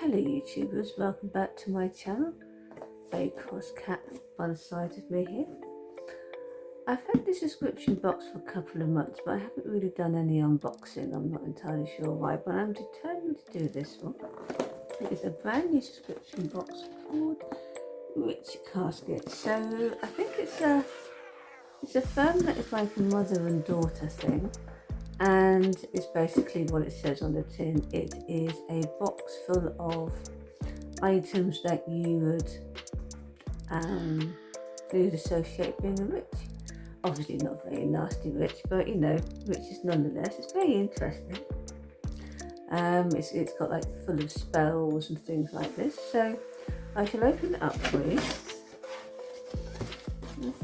Hello YouTubers, welcome back to my channel. A Casket by the side of me here. I've had this subscription box for a couple of months, but I haven't really done any unboxing. I'm not entirely sure why, but I'm determined to do this one. It is a brand new subscription box called Rich Casket. So I think it's a firm that is like a mother and daughter thing. And it's basically what it says on the tin. It is a box full of items that you would associate being a witch. Obviously not very nasty witch, but you know, witches nonetheless. It's very interesting. It's got like full of spells and things like this. So I shall open it up for you.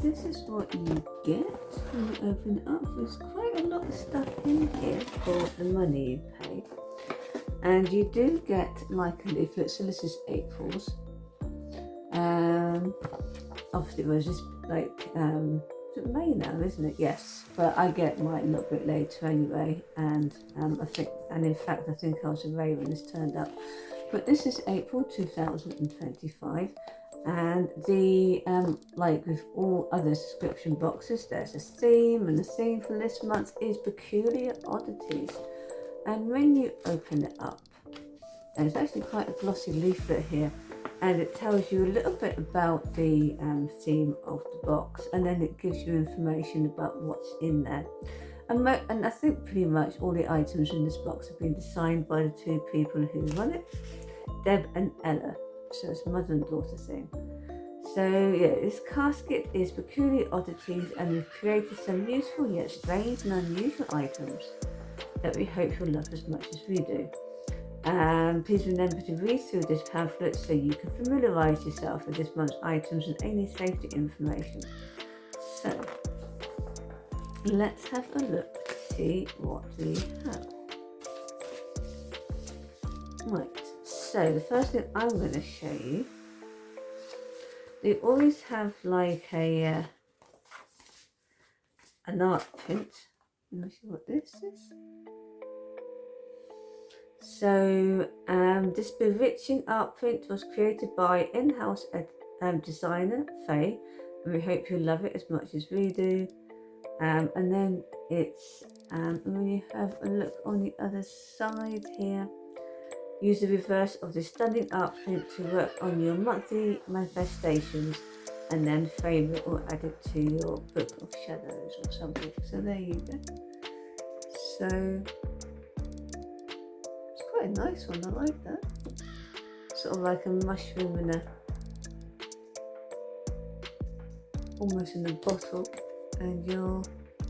This is what you get when you open it up. There's quite a lot of stuff in here for the money you pay. And you do get like a leaflet, so this is April's. Obviously it was just like, it's May now, isn't it? Yes, but I get mine a little bit later anyway. And in fact I think I was away when this turned up. But this is April 2025. And the like with all other subscription boxes, there's a theme, and the theme for this month is peculiar oddities. And when you open it up, there's actually quite a glossy leaflet here, and it tells you a little bit about the theme of the box, and then it gives you information about what's in there. And I think pretty much all the items in this box have been designed by the two people who run it, Deb and Ella. So it's a mother and daughter thing. So yeah, this casket is peculiar oddities, and we've created some useful yet strange and unusual items that we hope you'll love as much as we do. Please remember to read through this pamphlet so you can familiarise yourself with this month's items and any safety information. So let's have a look to see what we have. Right. So the first thing I'm going to show you, they always have like an art print. Let me see what this is. So this bewitching art print was created by in-house designer Faye, and we hope you'll love it as much as we do. And then it's when you have a look on the other side here. Use the reverse of the stunning art print to work on your monthly manifestations, and then frame it or add it to your book of shadows or something. So there you go. So it's quite a nice one, I like that. Sort of like a mushroom in almost in a bottle, and your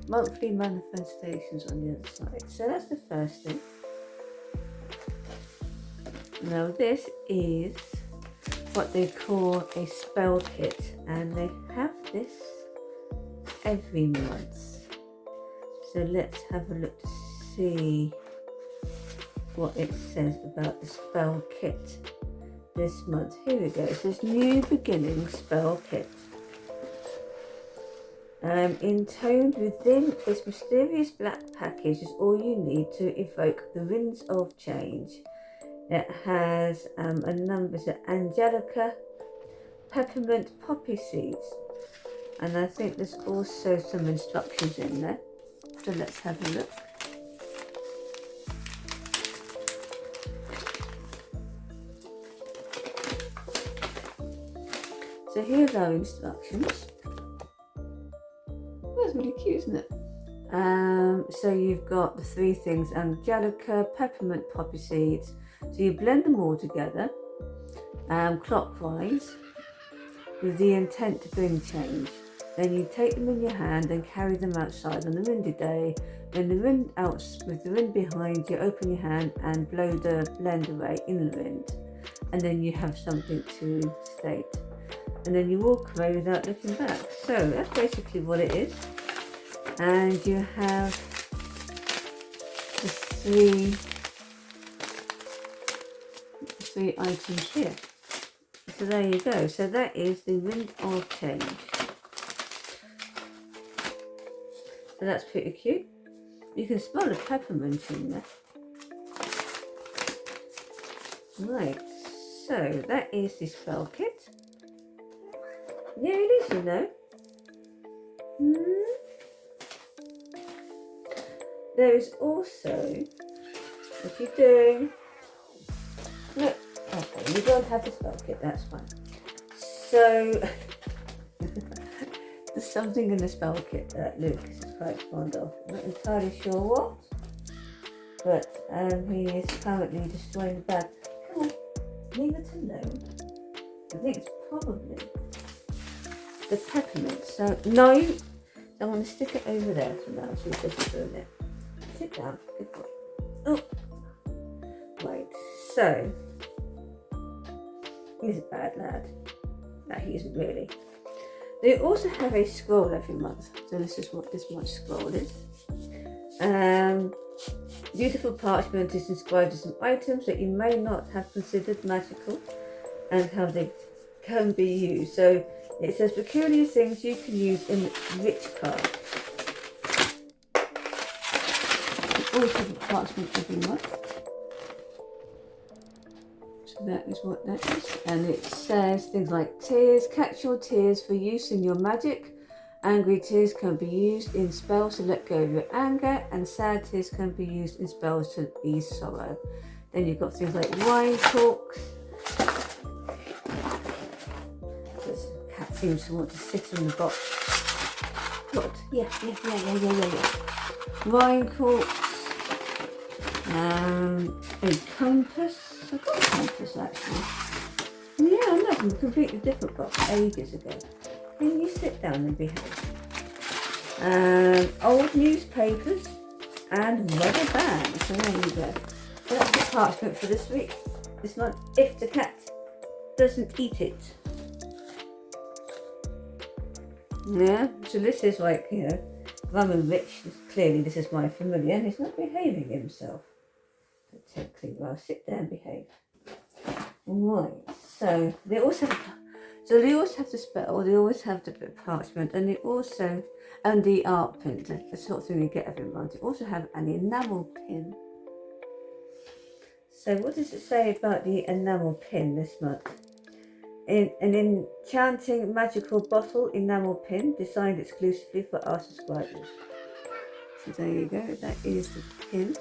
monthly manifestations on the other side. So that's the first thing. Now this is what they call a spell kit, and they have this every month. So let's have a look to see what it says about the spell kit this month. Here we go. It says New Beginning Spell Kit. Intoned within this mysterious black package is all you need to evoke the winds of change. It has a number, so Angelica, peppermint, poppy seeds, and I think there's also some instructions in there. So let's have a look. So here's our instructions. That's really cute, isn't it? So you've got the three things: Angelica, peppermint, poppy seeds. So you blend them all together clockwise with the intent to bring change. Then you take them in your hand and carry them outside on a windy day. When the wind out, with the wind behind you, open your hand and blow the blend away in the wind. And then you have something to state. And then you walk away without looking back. So that's basically what it is. And you have the three items here. So there you go. So that is the wind of change. So that's pretty cute. You can smell the peppermint in there. Right, so that is the spell kit. Yeah, it is, you know. There is also, if you do, no, okay, you don't have the spell kit, that's fine. So, there's something in the spell kit that Lucas is quite fond of. I'm not entirely sure what, but he is currently destroying the bag. Come on, leave it alone. I think it's probably the peppermint. So, no, I want to stick it over there for now, so we're just doing it. Sit down, good boy. Oh, right, so, he's a bad lad. No, he isn't really. They also have a scroll every month, so this is what this month's scroll is. Beautiful parchment is inscribed with some items that you may not have considered magical and how they can be used. So it says peculiar things you can use in rich cards. We always have a parchment every month. So that is what that is. And it says things like tears, catch your tears for use in your magic. Angry tears can be used in spells to let go of your anger, and sad tears can be used in spells to ease sorrow. Then you've got things like wine corks. This cat seems to want to sit in the box. What? Yeah. Wine corks. A compass. I've got a compass actually. Yeah, I know, from a completely different box ages ago. Can you sit down and behave? Old newspapers and rubber bands. So there you go. So that's the parchment for this week. This month, if the cat doesn't eat it. Yeah, so this is like, you know, Rum and Rich, clearly this is my familiar, and he's not behaving himself. Particularly well. Sit there and behave. Right, so they also have the spell, they always have the bit of parchment, and they also, and the art pin, the sort of thing you get every month. They also have an enamel pin. So what does it say about the enamel pin this month? An enchanting magical bottle enamel pin designed exclusively for our subscribers. So there you go, that is the pin.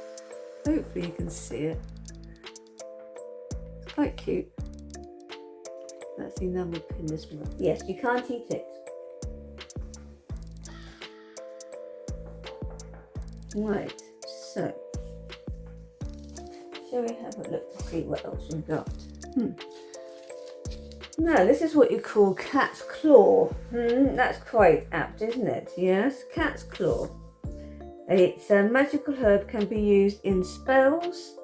Hopefully you can see it. It's quite cute. That's the enamel pin this month. Yes, you can't eat it. Right, so shall we have a look to see what else we've got? Now, this is what you call cat's claw. That's quite apt, isn't it? Yes, cat's claw. It's a magical herb, can be used in spells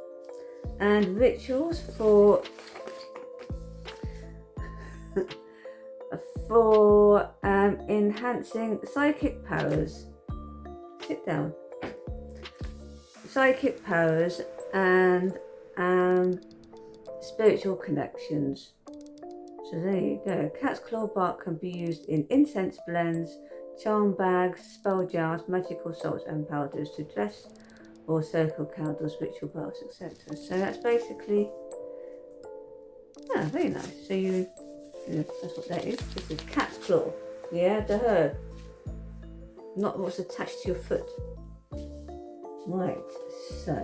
and rituals for enhancing psychic powers. Sit down. Psychic powers and spiritual connections. So there you go. Cat's claw bark can be used in incense blends, charm bags, spell jars, magical salts and powders to dress or circle candles, ritual bars, etc. So that's basically, very nice. So you know, that's what that is. This is cat's claw. Yeah, the herb. Not what's attached to your foot. Right, so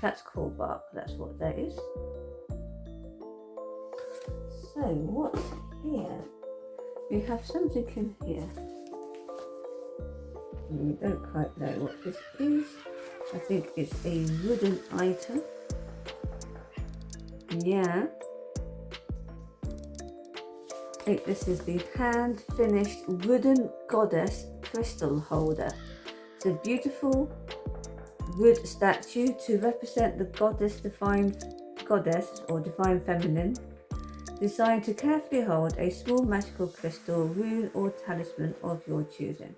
cat's claw bark, that's what that is. So what's here? We have something in here. We don't quite know what this is. I think it's a wooden item. Yeah. I think this is the hand-finished wooden goddess crystal holder. It's a beautiful wood statue to represent the goddess or divine feminine, designed to carefully hold a small magical crystal, rune or talisman of your choosing.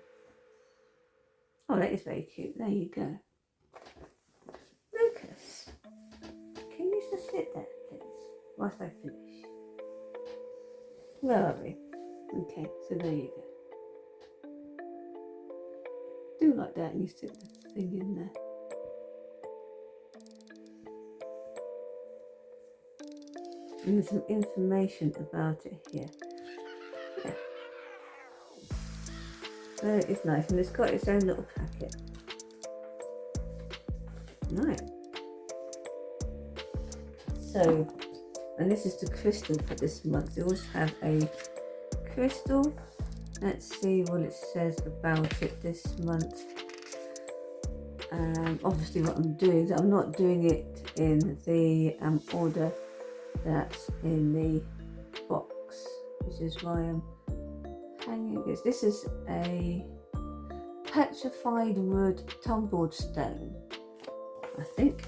Oh, that is very cute. There you go. Lucas, can you just sit there, please, whilst I finish? Where are we? Okay, so there you go. Do like that and you stick the thing in there. And there's some information about it here. Yeah. So it's nice, and it's got its own little packet. Right. So, and this is the crystal for this month. They always have a crystal. Let's see what it says about it this month. Obviously what I'm doing is I'm not doing it in the order that's in the box, which is why I'm hanging this. This is a petrified wood tumbled stone, I think.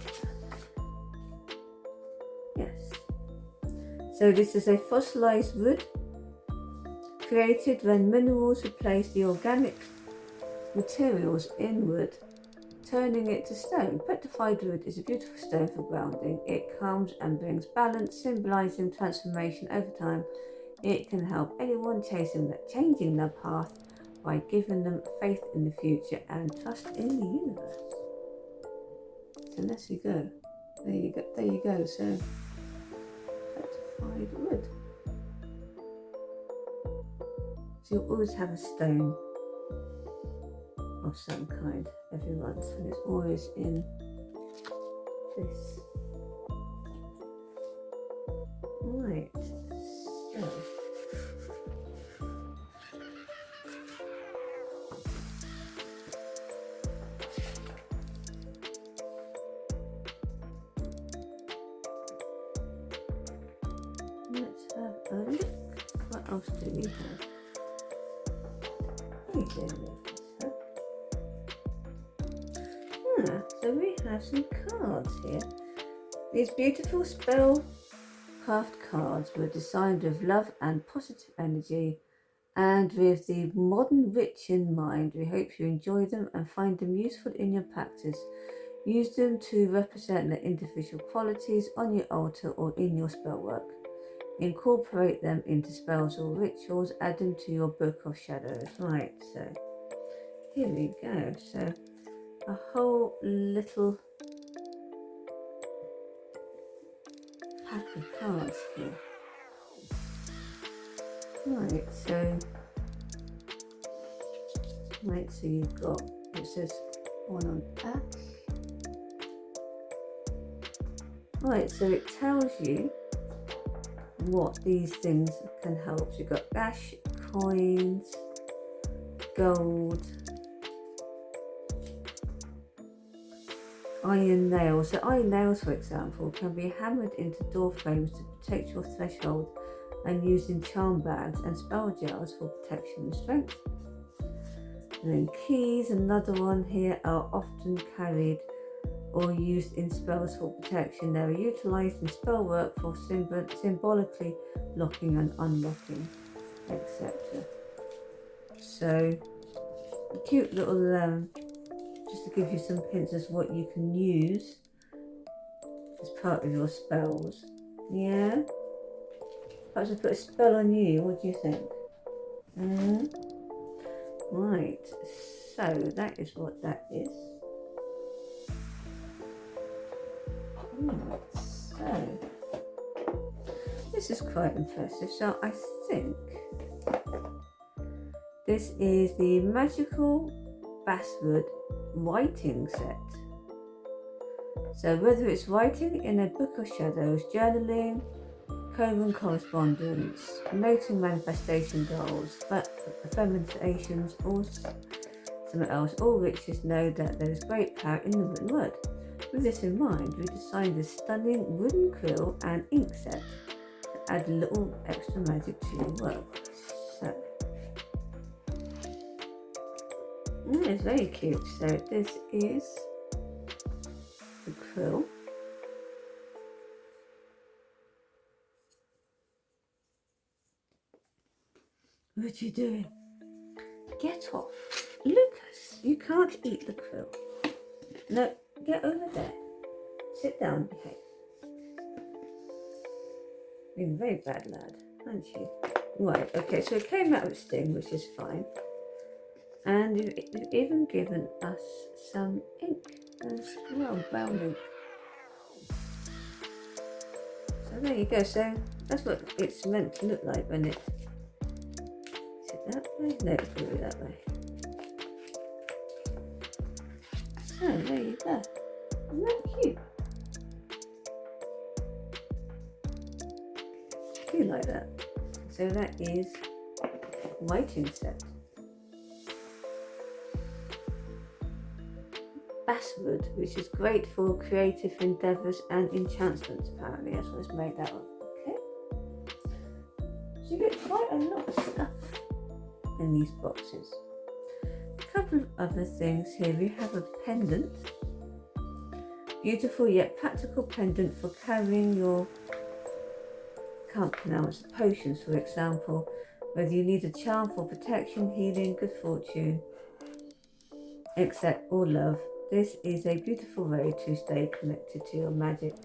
Yes. So this is a fossilized wood created when minerals replace the organic materials in wood, turning it to stone. Petrified wood is a beautiful stone for grounding. It calms and brings balance, symbolizing transformation over time. It can help anyone changing their path by giving them faith in the future and trust in the universe. So there you go. There you go. So petrified wood. So you'll always have a stone of some kind every month, and it's always in this. Right, so let's have a look. What else do we have? So we have some cards here. These beautiful spellcraft cards were designed with love and positive energy, and with the modern witch in mind. We hope you enjoy them and find them useful in your practice. Use them to represent the individual qualities on your altar or in your spell work. Incorporate them into spells or rituals. Add them to your book of shadows. Right, so here we go. So a whole little pack of cards here. Right, so you've got, it says one on ash. Right, so it tells you what these things can help. So you've got ash, coins, gold, iron nails. So iron nails, for example, can be hammered into door frames to protect your threshold and used in charm bags and spell jars for protection and strength. And then keys, another one here, are often carried or used in spells for protection. They are utilised in spell work for symbolically locking and unlocking, etc. So a cute little just to give you some hints as what you can use as part of your spells. Yeah? Perhaps I put a spell on you, what do you think? Right, so that is what that is. So this is quite impressive. So I think this is the magical basswood writing set. So whether it's writing in a book of shadows, journaling, coven correspondence, noting manifestation goals, affirmations, or something else, all witches know that there is great power in the written word. With this in mind, we designed this stunning wooden quill and ink set to add a little extra magic to your work. So it's very cute. So this is the quill. What are you doing? Get off. Lucas, you can't eat the quill. No, get over there. Sit down, behave. You're a very bad lad, aren't you? Right, okay, so it came out of sting, which is fine. And you've even given us some ink as well, brown ink. So there you go. So that's what it's meant to look like when it. Is it that way? No, it's going to be that way. So there you go. Isn't that cute? I do like that. So that is waiting set. Basswood, which is great for creative endeavours and enchantments, apparently. That's what it's made out of. Okay. So you get quite a lot of stuff in these boxes. A couple of other things here. We have a pendant. Beautiful yet practical pendant for carrying your, can't pronounce, potions, for example. Whether you need a charm for protection, healing, good fortune, or love. This is a beautiful way to stay connected to your magic.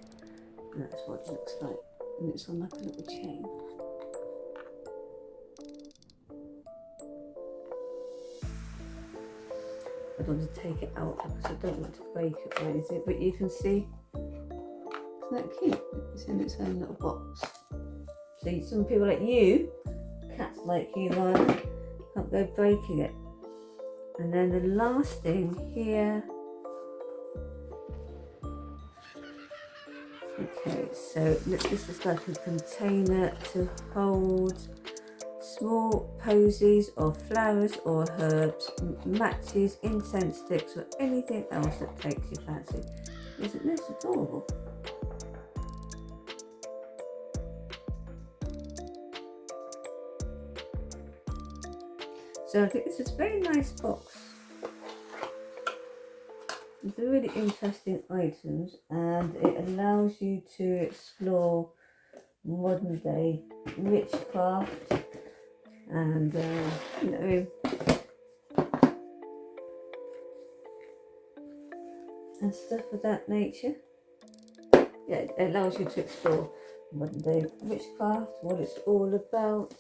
And that's what it looks like. And it's on like a little chain. I don't want to take it out because I don't want to break it or anything. But you can see, isn't that cute? It's in its own little box. So some people like you, cats like you, can't go breaking it. And then the last thing here. Okay, so this is like a container to hold small posies or flowers or herbs, matches, incense sticks, or anything else that takes your fancy. Isn't this adorable? So I think this is a very nice box. It's really interesting items, and it allows you to explore modern day witchcraft and you know, and stuff of that nature. Yeah, it allows you to explore modern day witchcraft, what it's all about,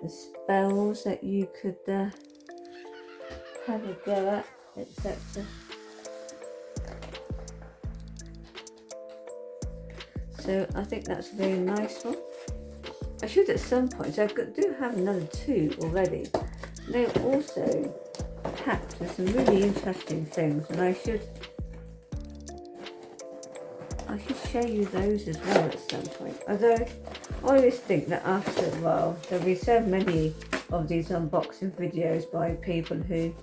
the spells that you could have a go at, etc. So I think that's a very nice one. I should at some point, so I do have another two already. They're also packed with some really interesting things, and I should show you those as well at some point. Although I always think that after a while there'll be so many of these unboxing videos by people who,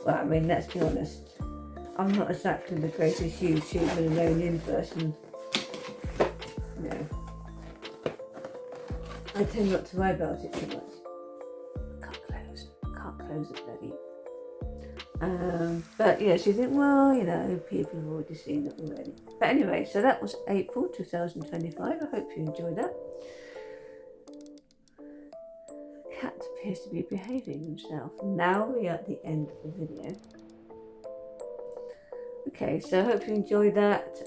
well, I mean, let's be honest, I'm not exactly the greatest YouTuber in my own universe, and you know, I tend not to worry about it too much. Can't close it, bloody. But yes, you think, well, you know, people have already seen it already. But anyway, so that was April 2025. I hope you enjoyed that. The cat appears to be behaving himself. Now we are at the end of the video. Okay, so I hope you enjoyed that.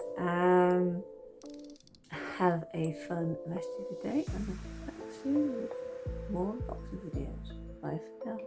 Have a fun rest of your day, and I'll be back soon with more unboxing videos. Bye for now.